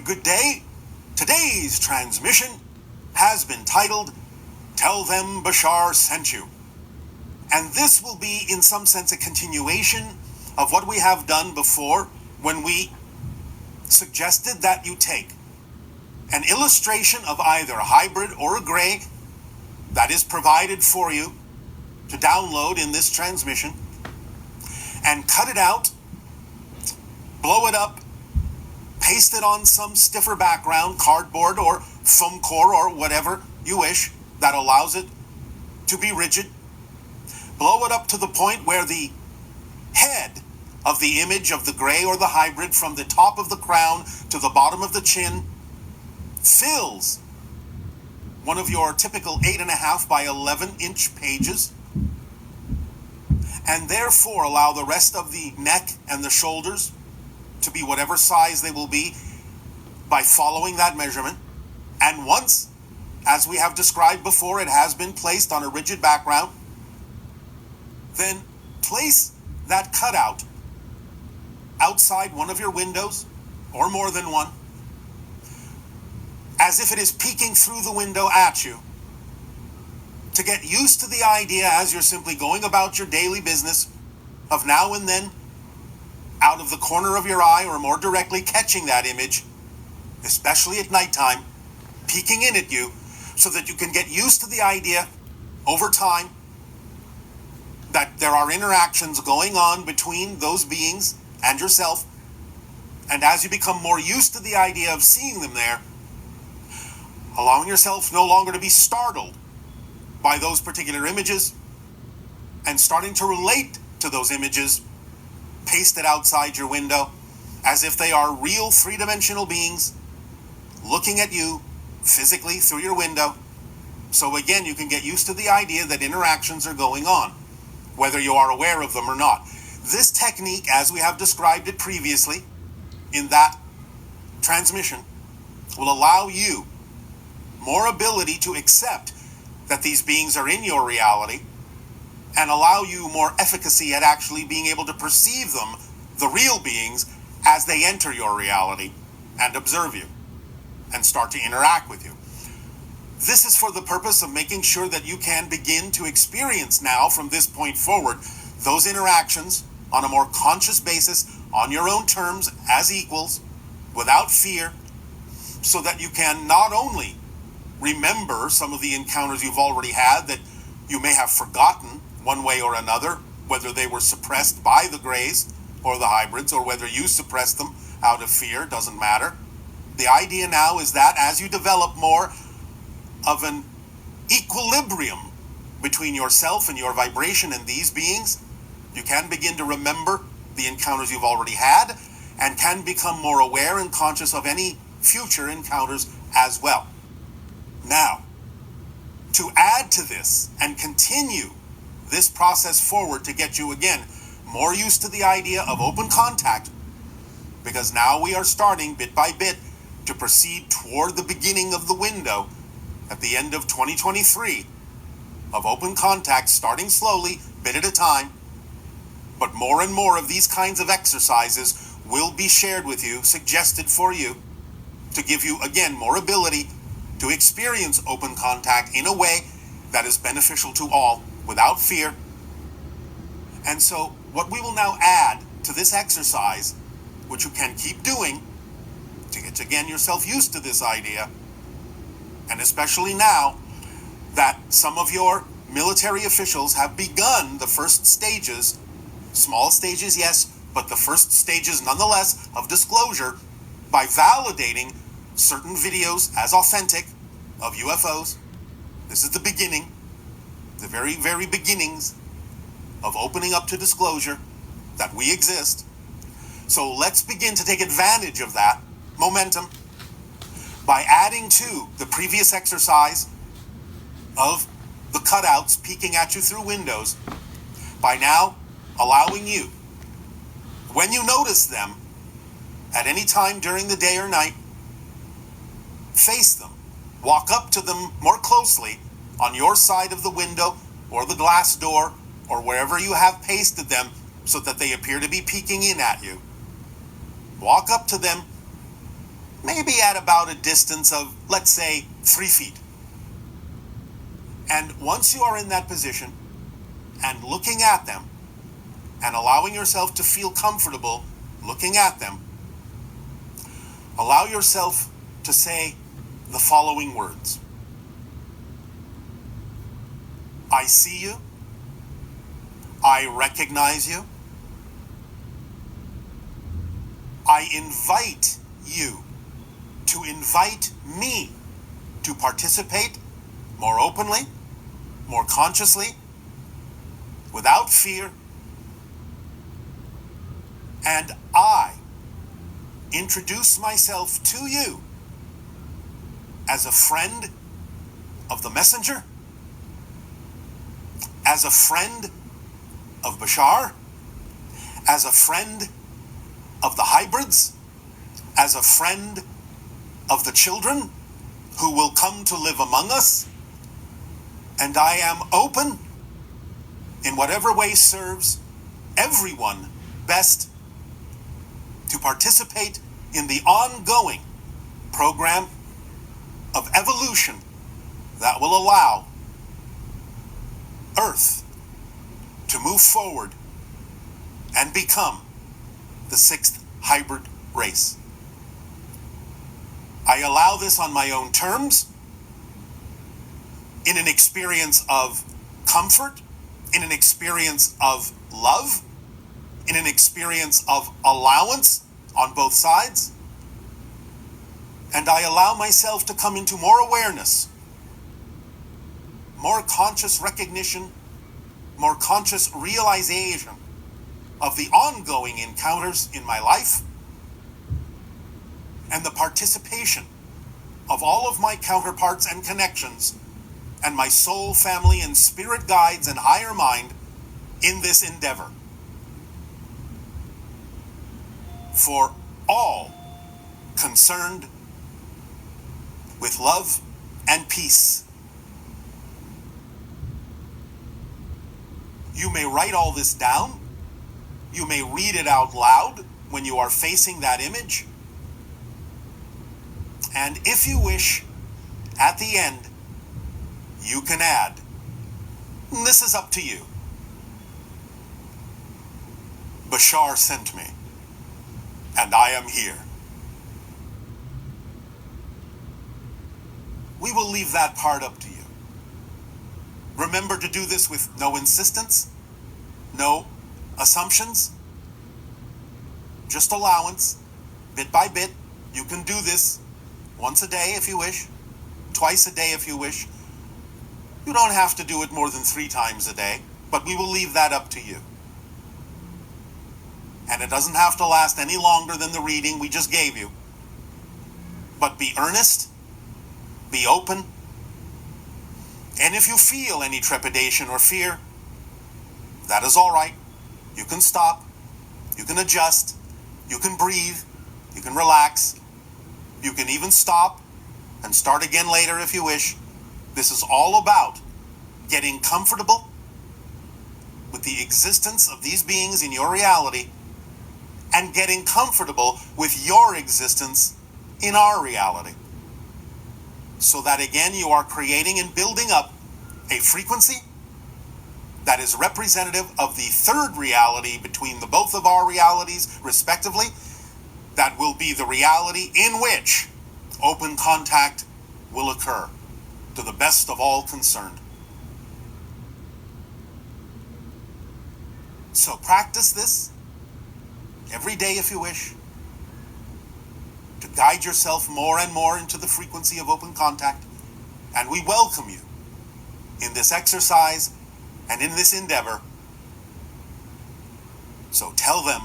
Good day. Today's transmission has been titled, Tell Them Bashar Sent You. And this will be, in some sense, a continuation of what we have done before when we suggested that you take an illustration of either a hybrid or a gray that is provided for you to download in this transmission and cut it out, blow it up, paste it on some stiffer background, cardboard or foam core or whatever you wish that allows it to be rigid. Blow it up to the point where the head of the image of the gray or the hybrid from the top of the crown to the bottom of the chin fills one of your typical 8.5 by 11 inch pages, and therefore allow the rest of the neck and the shoulders to be whatever size they will be by following that measurement. And once, as we have described before, it has been placed on a rigid background, then place that cutout outside one of your windows, or more than one, as if it is peeking through the window at you, to get used to the idea as you're simply going about your daily business of now and then, out of the corner of your eye or more directly catching that image, especially at nighttime, peeking in at you, so that you can get used to the idea over time that there are interactions going on between those beings and yourself. And as you become more used to the idea of seeing them there, allowing yourself no longer to be startled by those particular images and starting to relate to those images pasted outside your window as if they are real three-dimensional beings looking at you physically through your window. So again, you can get used to the idea that interactions are going on, whether you are aware of them or not. This technique, as we have described it previously in that transmission, will allow you more ability to accept that these beings are in your reality and allow you more efficacy at actually being able to perceive them, the real beings, as they enter your reality and observe you and start to interact with you. This is for the purpose of making sure that you can begin to experience now, from this point forward, those interactions on a more conscious basis, on your own terms, as equals, without fear, so that you can not only remember some of the encounters you've already had that you may have forgotten one way or another, whether they were suppressed by the grays or the hybrids, or whether you suppressed them out of fear, doesn't matter. The idea now is that as you develop more of an equilibrium between yourself and your vibration and these beings, you can begin to remember the encounters you've already had and can become more aware and conscious of any future encounters as well. Now, to add to this and continue this process forward to get you again more used to the idea of open contact, because now we are starting bit by bit to proceed toward the beginning of the window at the end of 2023 of open contact, starting slowly, bit at a time. But more and more of these kinds of exercises will be shared with you, suggested for you, to give you again more ability to experience open contact in a way that is beneficial to all, without fear. And so what we will now add to this exercise, which you can keep doing to get again yourself used to this idea, and especially now that some of your military officials have begun the first stages, small stages, yes, but the first stages nonetheless of disclosure, by validating certain videos as authentic of UFOs. This is the beginning, the very, very beginnings of opening up to disclosure that we exist. So let's begin to take advantage of that momentum by adding to the previous exercise of the cutouts peeking at you through windows, by now allowing you, when you notice them at any time during the day or night, face them, walk up to them more closely on your side of the window or the glass door or wherever you have pasted them so that they appear to be peeking in at you. Walk up to them, maybe at about a distance of, let's say, 3 feet. And once you are in that position and looking at them and allowing yourself to feel comfortable looking at them, allow yourself to say the following words. I see you. I recognize you. I invite you to invite me to participate more openly, more consciously, without fear. And I introduce myself to you as a friend of the messenger, as a friend of Bashar, as a friend of the hybrids, as a friend of the children who will come to live among us, and I am open in whatever way serves everyone best to participate in the ongoing program of evolution that will allow Earth to move forward and become the 6th hybrid race. I allow this on my own terms, in an experience of comfort, in an experience of love, in an experience of allowance on both sides. And I allow myself to come into more awareness, more conscious recognition, more conscious realization of the ongoing encounters in my life and the participation of all of my counterparts and connections and my soul, family, and spirit guides and higher mind in this endeavor. For all concerned with love and peace. You may write all this down. You may read it out loud when you are facing that image. And if you wish, at the end, you can add, this is up to you. Bashar sent me, and I am here. We will leave that part up to you. Remember to do this with no insistence, no assumptions, just allowance, bit by bit. You can do this once a day if you wish, twice a day if you wish. You don't have to do it more than 3 times a day, but we will leave that up to you. And it doesn't have to last any longer than the reading we just gave you. But be earnest, be open, and if you feel any trepidation or fear, that is all right. You can stop, you can adjust, you can breathe, you can relax, you can even stop and start again later if you wish. This is all about getting comfortable with the existence of these beings in your reality and getting comfortable with your existence in our reality. So that again, you are creating and building up a frequency that is representative of the third reality between the both of our realities, respectively. That will be the reality in which open contact will occur to the best of all concerned. So practice this every day if you wish, to guide yourself more and more into the frequency of open contact. And we welcome you in this exercise and in this endeavor. So tell them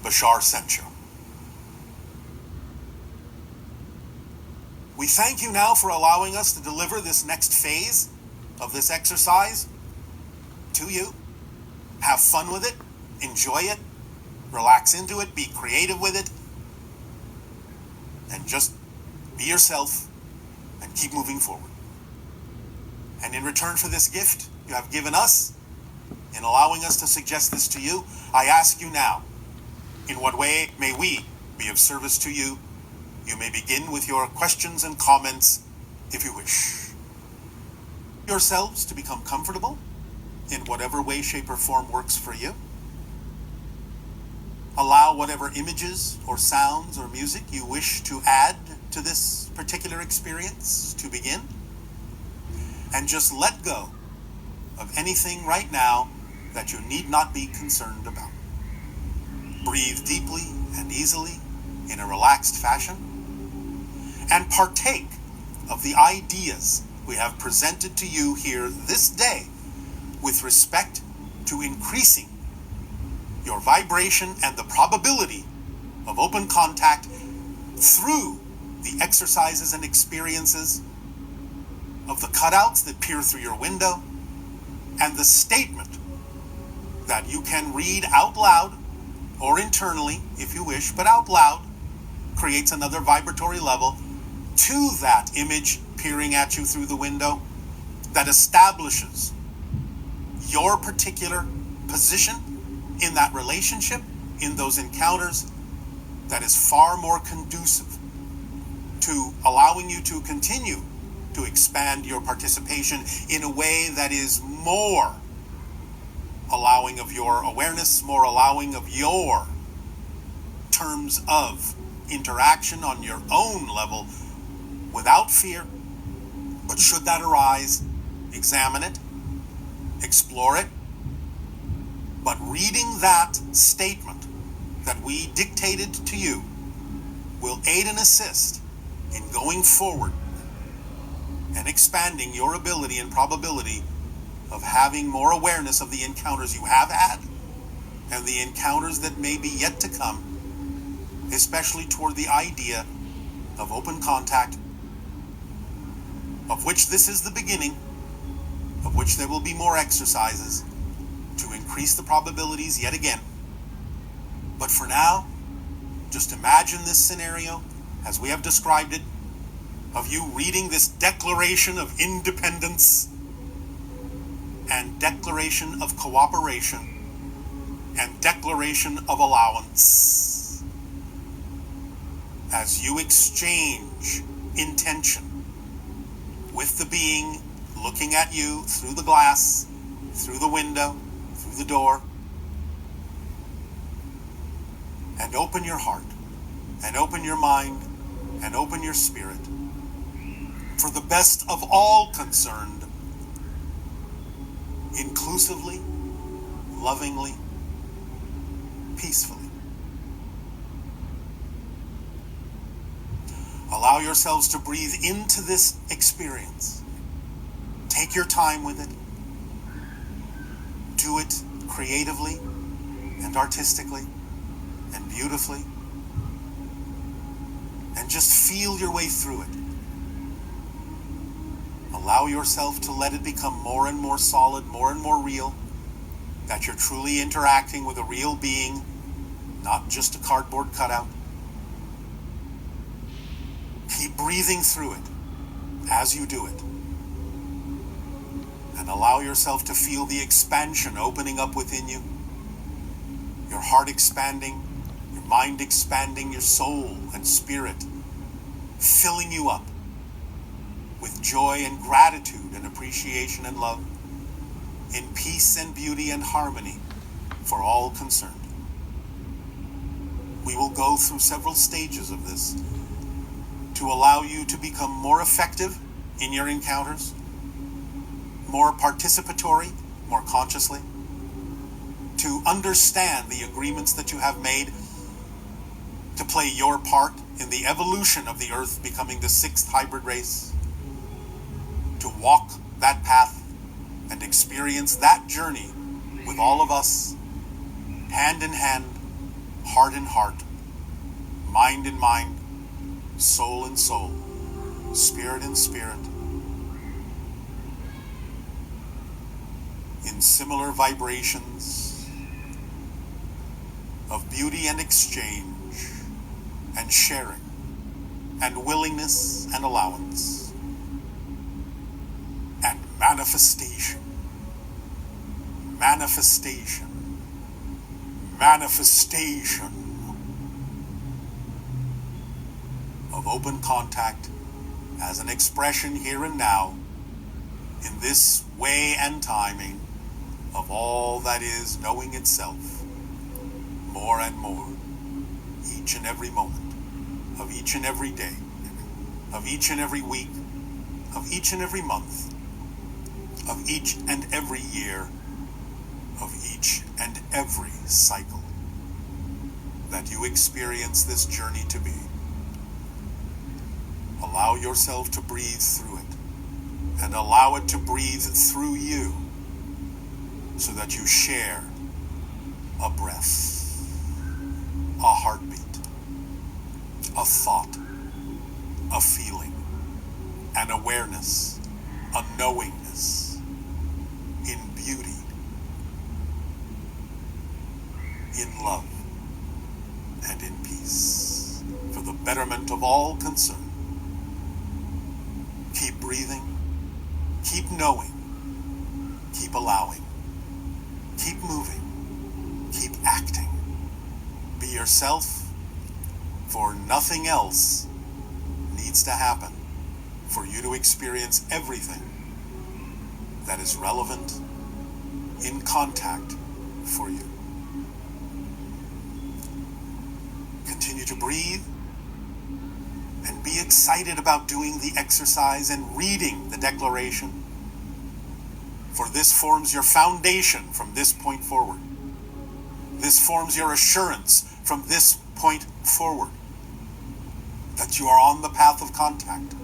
Bashar sent you. We thank you now for allowing us to deliver this next phase of this exercise to you. Have fun with it, enjoy it, relax into it, be creative with it, and just be yourself and keep moving forward. And in return for this gift you have given us, in allowing us to suggest this to you, I ask you now, in what way may we be of service to you You may begin with your questions and comments if you wish. Yourselves to become comfortable in whatever way, shape, or form works for you. Allow whatever images or sounds or music you wish to add to this particular experience to begin. And just let go of anything right now that you need not be concerned about. Breathe deeply and easily in a relaxed fashion, and partake of the ideas we have presented to you here this day with respect to increasing your vibration and the probability of open contact through the exercises and experiences of the cutouts that peer through your window and the statement that you can read out loud or internally if you wish, but out loud creates another vibratory level to that image peering at you through the window that establishes your particular position in that relationship, in those encounters, that is far more conducive to allowing you to continue to expand your participation in a way that is more allowing of your awareness, more allowing of your terms of interaction on your own level without fear. But should that arise, examine it, explore it. But reading that statement that we dictated to you will aid and assist in going forward and expanding your ability and probability of having more awareness of the encounters you have had and the encounters that may be yet to come, especially toward the idea of open contact, of which this is the beginning, of which there will be more exercises to increase the probabilities yet again. But for now, just imagine this scenario as we have described it, of you reading this declaration of independence and declaration of cooperation and declaration of allowance as you exchange intention with the being looking at you through the glass, through the window, through the door. And open your heart, and open your mind, and open your spirit for the best of all concerned, inclusively, lovingly, peacefully. Allow yourselves to breathe into this experience. Take your time with it. Do it creatively and artistically and beautifully. And just feel your way through it. Allow yourself to let it become more and more solid, more and more real, that you're truly interacting with a real being, not just a cardboard cutout. Keep breathing through it as you do it. And allow yourself to feel the expansion opening up within you. Your heart expanding, your mind expanding, your soul and spirit filling you up with joy and gratitude and appreciation and love, in peace and beauty and harmony for all concerned. We will go through several stages of this to allow you to become more effective in your encounters, more participatory, more consciously, to understand the agreements that you have made, to play your part in the evolution of the Earth becoming the sixth hybrid race, to walk that path and experience that journey with all of us, hand in hand, heart in heart, mind in mind, soul in soul, spirit in spirit, in similar vibrations of beauty and exchange and sharing and willingness and allowance and manifestation, manifestation, manifestation of of open contact as an expression here and now in this way and timing of all that is knowing itself more and more each and every moment of each and every day, of each and every week, of each and every month, of each and every year, of each and every cycle that you experience this journey to be. Allow yourself to breathe through it and allow it to breathe through you so that you share a breath, a heartbeat, a thought, a feeling, an awareness, a knowingness in beauty, in love, and in peace for the betterment of all concerned. Keep breathing, keep knowing, keep allowing, keep moving, keep acting. Be yourself, for nothing else needs to happen for you to experience everything that is relevant in contact for you. Continue to breathe and be excited about doing the exercise and reading the declaration, for this forms your foundation from this point forward. This forms your assurance from this point forward that you are on the path of contact.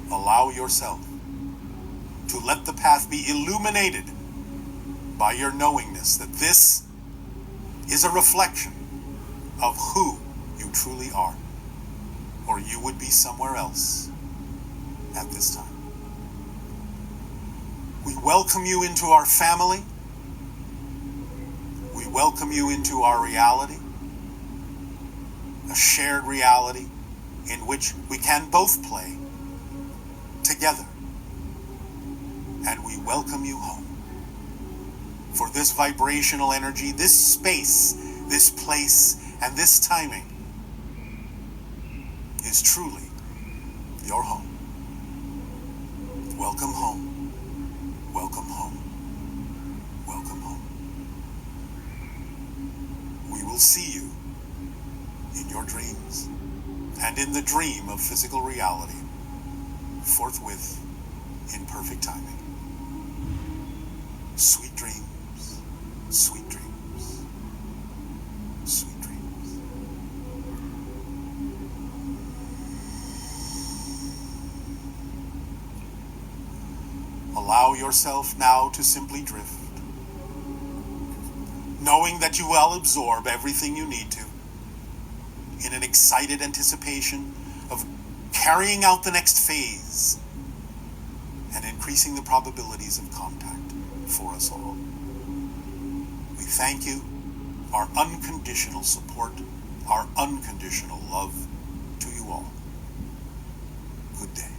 Allow yourself to let the path be illuminated by your knowingness that this is a reflection of who you truly are, or you would be somewhere else at this time. We welcome you into our family. We welcome you into our reality, a shared reality in which we can both play together. And we welcome you home. For this vibrational energy, this space, this place, and this timing is truly your home. Welcome home. Welcome home. Welcome home. We will see you in your dreams and in the dream of physical reality forthwith in perfect timing. Sweet dreams, sweet dreams, sweet dreams. Allow yourself now to simply drift, knowing that you will absorb everything you need to in an excited anticipation of carrying out the next phase and increasing the probabilities of contact for us all. We thank you, our unconditional support, our unconditional love to you all. Good day.